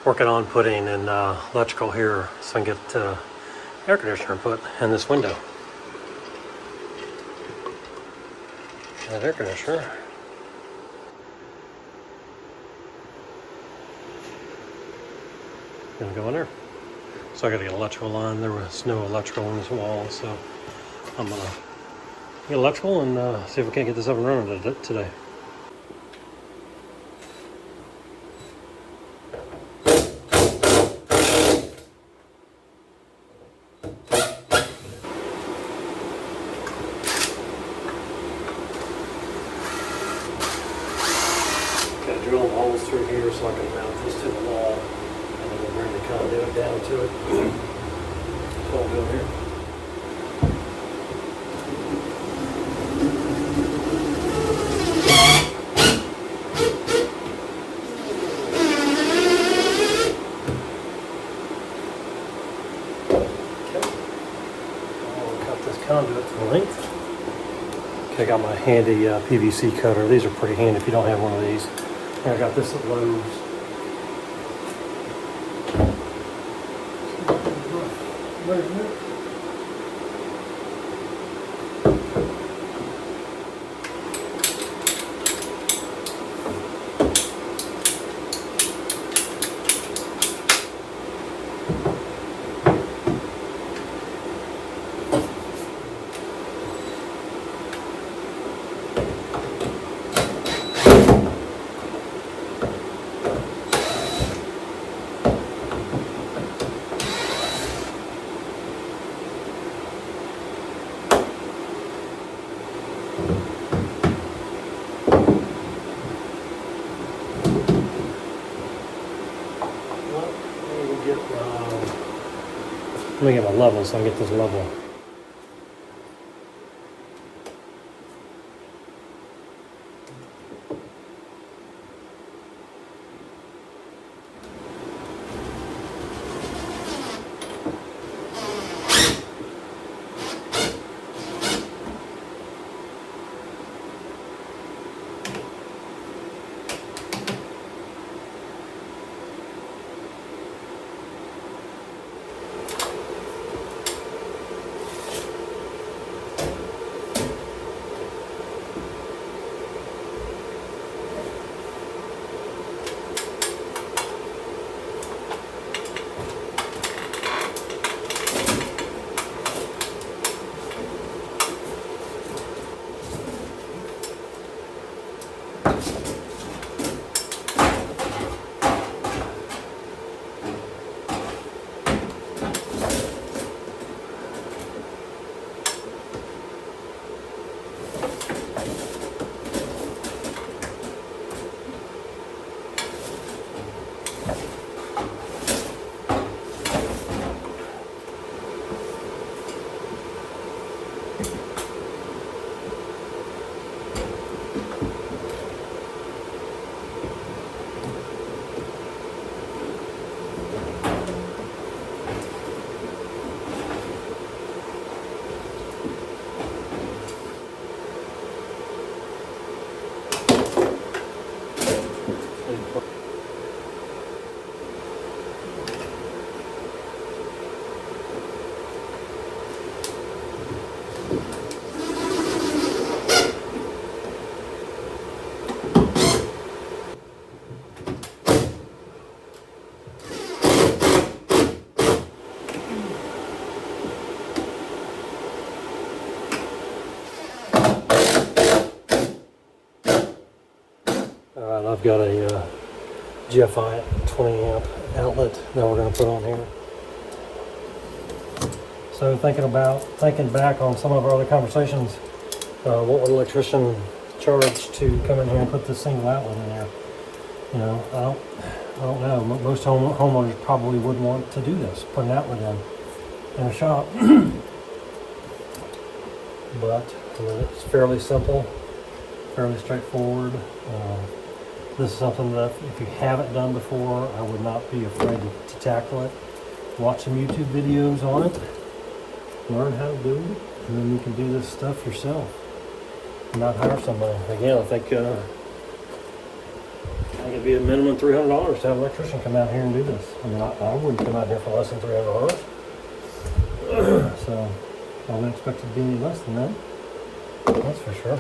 working on putting an electrical here so I can get air conditioner put in this window. That air conditioner. Gonna go in there. So I gotta get electrical line. There was no electrical in this wall, so I'm gonna get electrical and see if we can't get this up and running today. Gotta drill holes through here so I can mount this to the wall, and then we'll bring the conduit down to it. That's what I'm doing here. Conduit to length. Okay, I got my handy PVC cutter. These are pretty handy if you don't have one of these. And I got this at Lowe's. Let me get my level so I can get this level. Alright, I've got a GFI 20 amp outlet that we're going to put on here. So thinking back on some of our other conversations, what would an electrician charge to come in here and put this single outlet in there? You know, I don't know. Most homeowners probably wouldn't want to do this, put an outlet in a shop. But I mean, it's fairly simple, fairly straightforward. This is something that if you haven't done before, I would not be afraid to tackle it. Watch some YouTube videos on it, learn how to do it, and then you can do this stuff yourself and not hire somebody. Again, I think think it'd be a minimum $300 to have an electrician come out here and do this. I mean, I wouldn't come out here for less than $300. So I wouldn't expect it to be any less than that. That's for sure.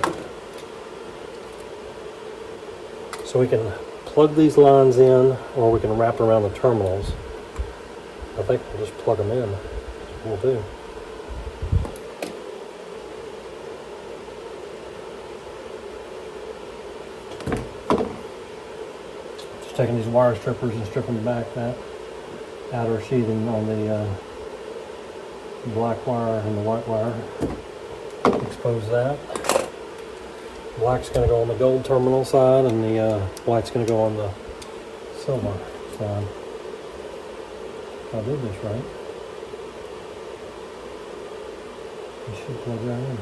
So we can plug these lines in, or we can wrap around the terminals. I think we'll just plug them in. That's what we'll do. Just taking these wire strippers and stripping back that outer sheathing on the black wire and the white wire. Expose that. Black's going to go on the gold terminal side, and the white's going to go on the silver side. If I did this right, it should plug right in.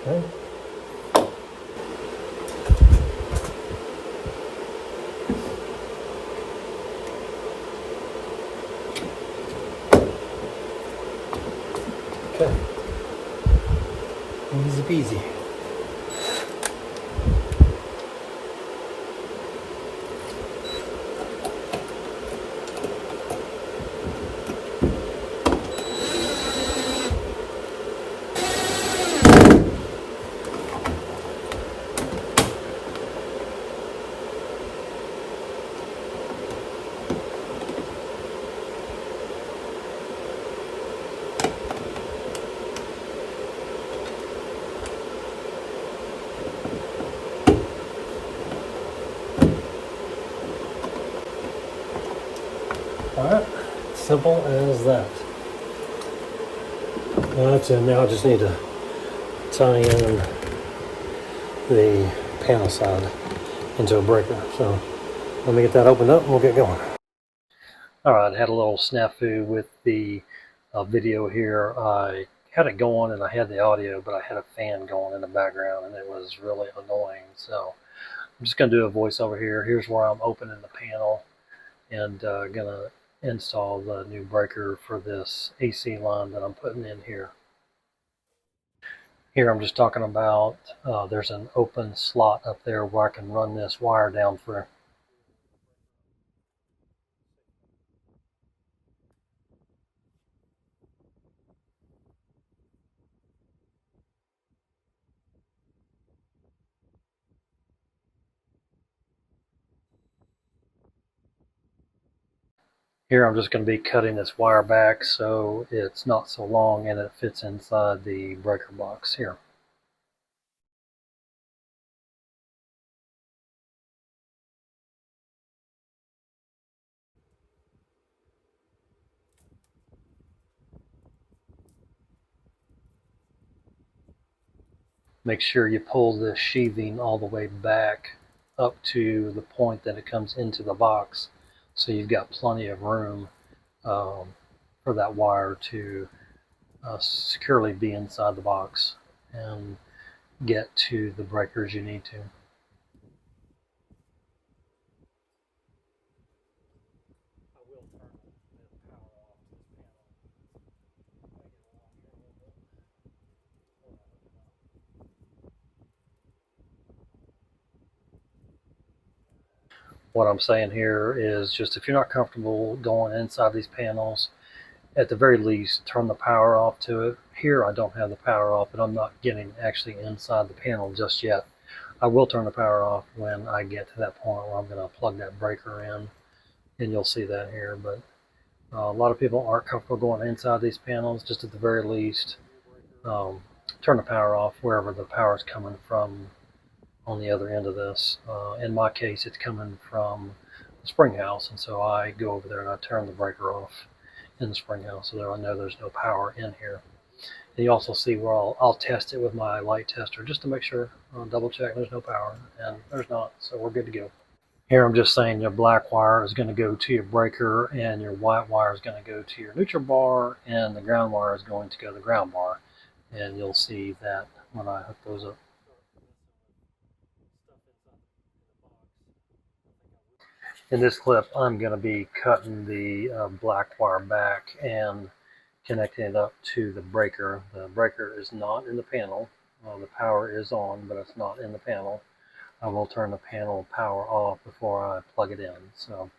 Okay. Okay. Easy peasy. Alright, simple as that. That's it. Now I just need to tie in the panel side into a breaker. So let me get that opened up and we'll get going. Alright, I had a little snafu with the video here. I had it going and I had the audio, but I had a fan going in the background and it was really annoying. So I'm just going to do a voiceover here. Here's where I'm opening the panel and going to install the new breaker for this AC line that I'm putting in here. Here I'm just talking about there's an open slot up there where I can run this wire down through. Here I'm just going to be cutting this wire back so it's not so long and it fits inside the breaker box here. Make sure you pull this sheathing all the way back up to the point that it comes into the box, so you've got plenty of room for that wire to securely be inside the box and get to the breakers you need to. What I'm saying here is just if you're not comfortable going inside these panels, at the very least turn the power off to it. Here I don't have the power off, but I'm not getting actually inside the panel just yet. I will turn the power off when I get to that point where I'm going to plug that breaker in, and you'll see that here. But a lot of people aren't comfortable going inside these panels. Just at the very least, turn the power off wherever the power is coming from on the other end of this. In my case, it's coming from the spring house, and so I go over there and I turn the breaker off in the spring house so that I know there's no power in here. And you also see where I'll test it with my light tester just to make sure, double check there's no power, and there's not, so we're good to go. Here I'm just saying your black wire is going to go to your breaker, and your white wire is going to go to your neutral bar, and the ground wire is going to go to the ground bar. And you'll see that when I hook those up. In this clip, I'm going to be cutting the black wire back and connecting it up to the breaker. The breaker is not in the panel. The power is on, but it's not in the panel. I will turn the panel power off before I plug it in. So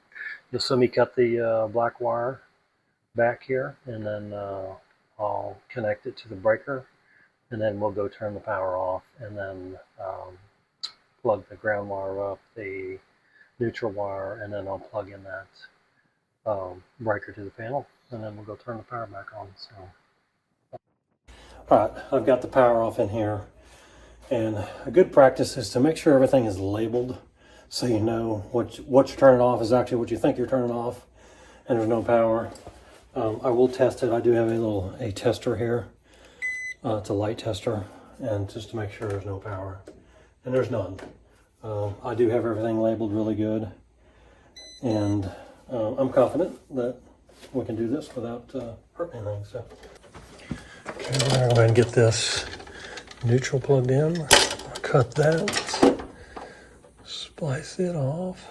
you'll see me cut the black wire back here, and then I'll connect it to the breaker, and then we'll go turn the power off, and then plug the ground wire up, the neutral wire, and then I'll plug in that breaker to the panel, and then we'll go turn the power back on. So, all right, I've got the power off in here, and a good practice is to make sure everything is labeled so you know what you're turning off is actually what you think you're turning off, and there's no power. I will test it. I do have a tester here. It's a light tester, and just to make sure there's no power, and there's none. I do have everything labeled really good, and I'm confident that we can do this without hurting anything. So, okay, we're going to go ahead and get this neutral plugged in. Cut that, splice it off.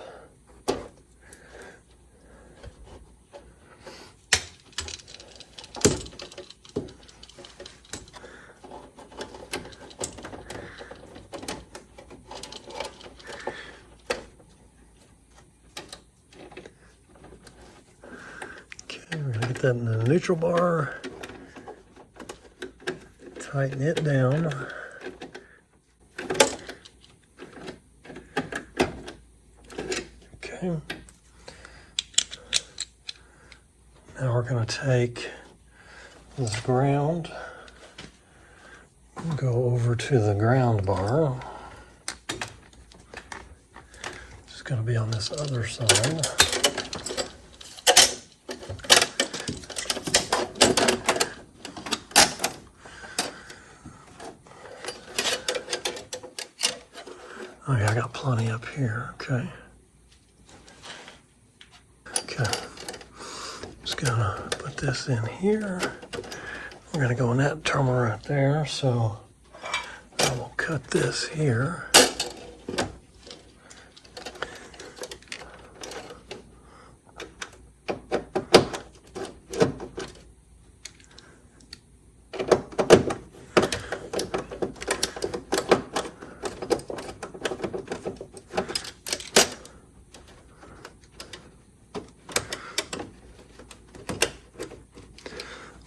We're going to get that in the neutral bar, tighten it down. Okay. Now we're going to take this ground, go over to the ground bar. It's going to be on this other side. Oh yeah, I got plenty up here, okay. Okay, just gonna put this in here. We're gonna go in that terminal right there, so I will cut this here.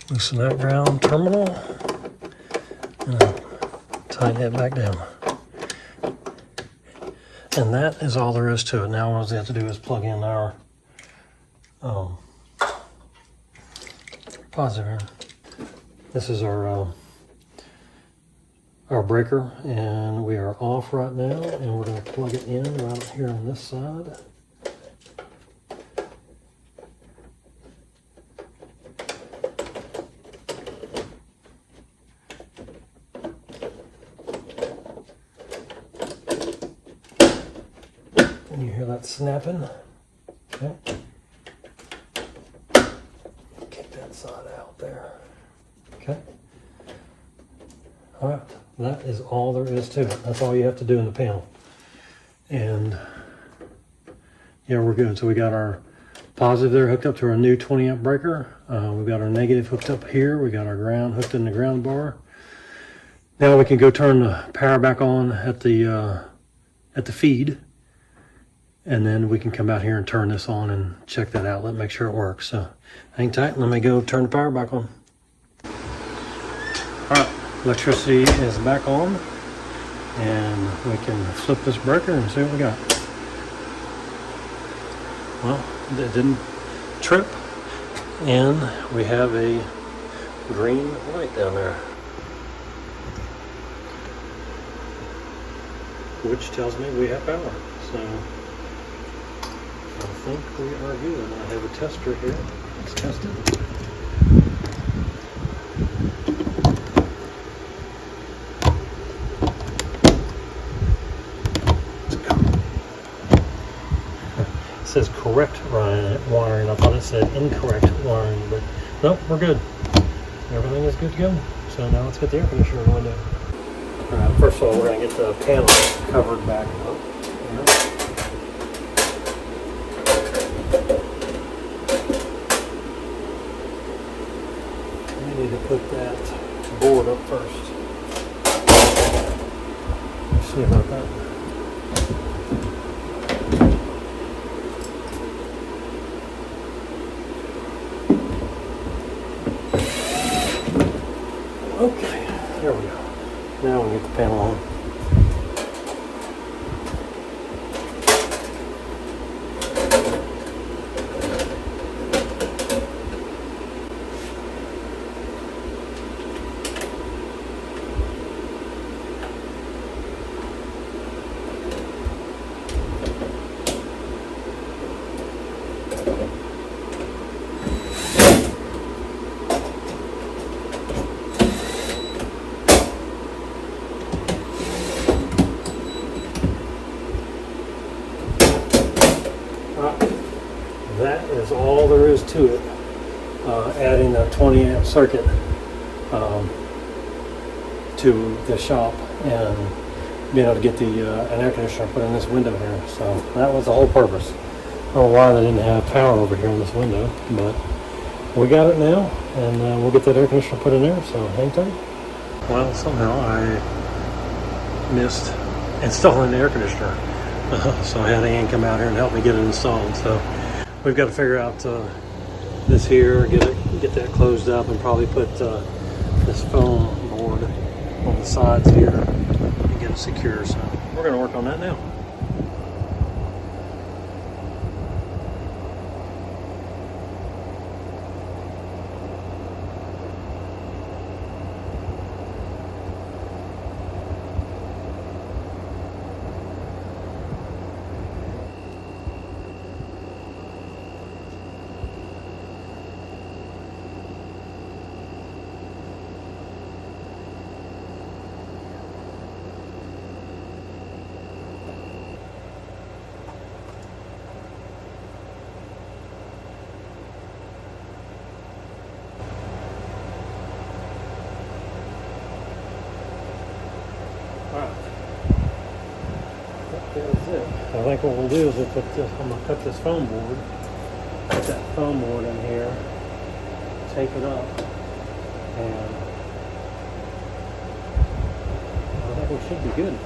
Loosen that round terminal and tighten it back down. And that is all there is to it. Now all we have to do is plug in our positive here. This is our breaker, and we are off right now, and we're going to plug it in right here on this side. And you hear that snapping? Okay. Kick that side out there. Okay. All right. That is all there is to it. That's all you have to do in the panel. And yeah, we're good. So we got our positive there hooked up to our new 20 amp breaker. We've got our negative hooked up here. We got our ground hooked in the ground bar. Now we can go turn the power back on at the feed. And then we can come out here and turn this on and check that outlet, make sure it works. So hang tight, let me go turn the power back on. All right, electricity is back on, and we can flip this breaker and see what we got. Well, it didn't trip, and we have a green light down there, which tells me we have power. So I think we are good. I have a tester here. Let's test it. says correct wiring. I thought it said incorrect wiring, but nope, we're good. Everything is good to go. So now let's get the air conditioner in the window. All right, first of all, we're going to get the panel covered back up. We need to put that board up first. Let's see about that. Okay, there we go. Now we get the panel on. That is all there is to it. Adding a 20 amp circuit to the shop and being able to get the an air conditioner put in this window here. So that was the whole purpose. I don't know why they didn't have power over here in this window, but we got it now, and we'll get that air conditioner put in there. So hang tight. Well, somehow I missed installing the air conditioner, so I had Ann come out here and help me get it installed. So we've got to figure out this here, get that closed up, and probably put this foam board on the sides here and get it secure. So we're going to work on that now. That's it. I think what we'll do is we'll put this, I'm going to cut this foam board, put that foam board in here, tape it up, and I think we should be good.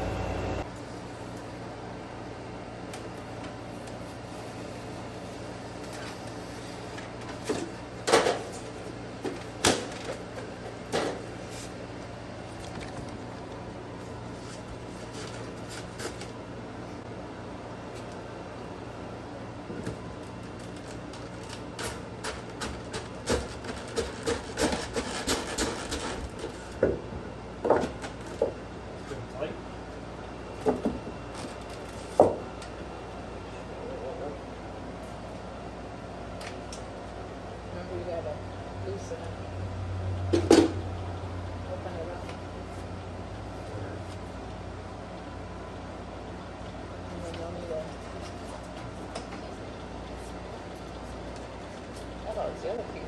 The other piece.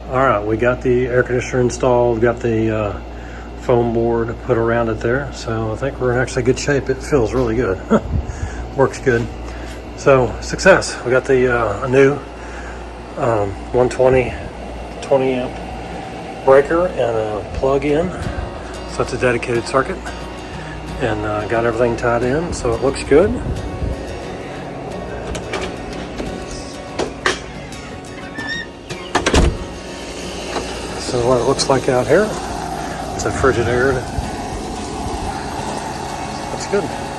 All right, we got the air conditioner installed, got the foam board put around it there. So I think we're in actually good shape. It feels really good. Works good. So success. We got the a new 120 20 amp breaker and a plug in. So it's a dedicated circuit, and got everything tied in. So it looks good. This is what it looks like out here. It's a Frigidaire good.